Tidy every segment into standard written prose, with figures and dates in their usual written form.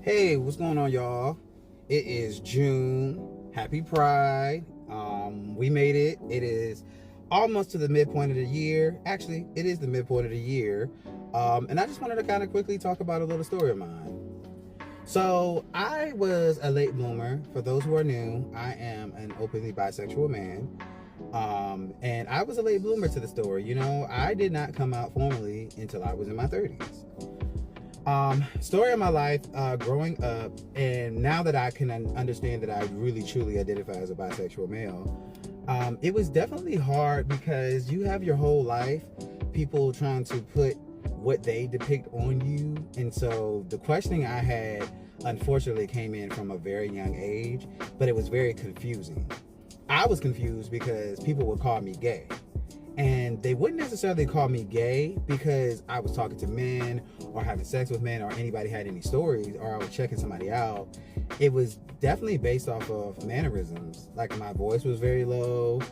Hey, what's going on, y'all? It is June. Happy Pride. We made it. It is almost to the midpoint of the year. Actually, it is the midpoint of the year. And I just wanted to kind of quickly talk about a little story of mine. So, I was a late bloomer. For those who are new, I am an openly bisexual man. And I was a late bloomer to the story. I did not come out formally until I was in my 30s. Story of my life, growing up, and now that I can understand that I really truly identify as a bisexual male, it was definitely hard because you have your whole life people trying to put what they depict on you, and so the questioning I had unfortunately came in from a very young age, but it was very confusing. I was confused because people would call me gay. And they wouldn't necessarily call me gay because I was talking to men or having sex with men or anybody had any stories or I was checking somebody out. It was definitely based off of mannerisms. Like my voice was very low.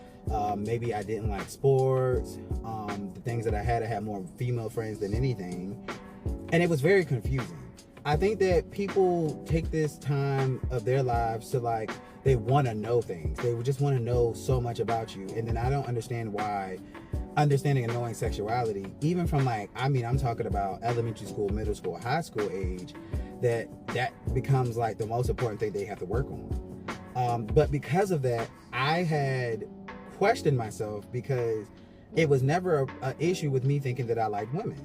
Maybe I didn't like sports. The things that I had more female friends than anything. And it was very confusing. I think that people take this time of their lives to they want to know things. They would just want to know so much about you. And then I don't understand why understanding and knowing sexuality, even from I'm talking about elementary school, middle school, high school age, that becomes like the most important thing they have to work on. But because of that, I had questioned myself because it was never an issue with me thinking that I liked women.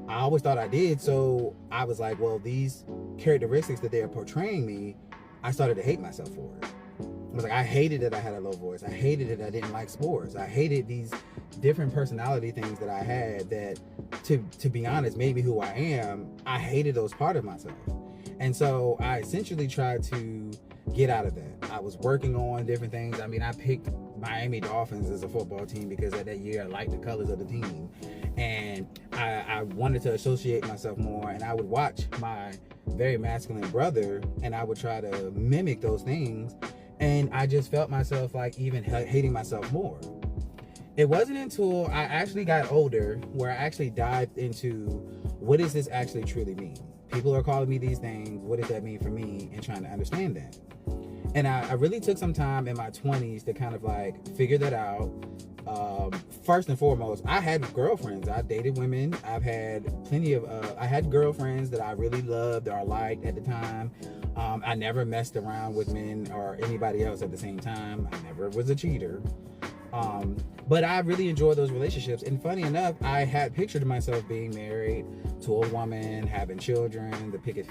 I always thought I did, so I was like, well, these characteristics that they're portraying me, I started to hate myself for it. I was like, I hated that I had a low voice. I hated that I didn't like sports. I hated these different personality things that I had that, to be honest, made me who I am. I hated those part of myself. And so I essentially tried to get out of that. I was working on different things. I picked Miami Dolphins as a football team because at that year I liked the colors of the team. And I wanted to associate myself more. And I would watch my very masculine brother and I would try to mimic those things. And I just felt myself even hating myself more. It wasn't until I actually got older where I actually dived into what does this actually truly mean? People are calling me these things. What does that mean for me? And trying to understand that. And I really took some time in my 20s to kind of figure that out. First and foremost, I had girlfriends. I dated women. I've had plenty of, I had girlfriends that I really loved or liked at the time. I never messed around with men or anybody else at the same time. I never was a cheater. But I really enjoyed those relationships. And funny enough, I had pictured myself being married to a woman, having children, the picket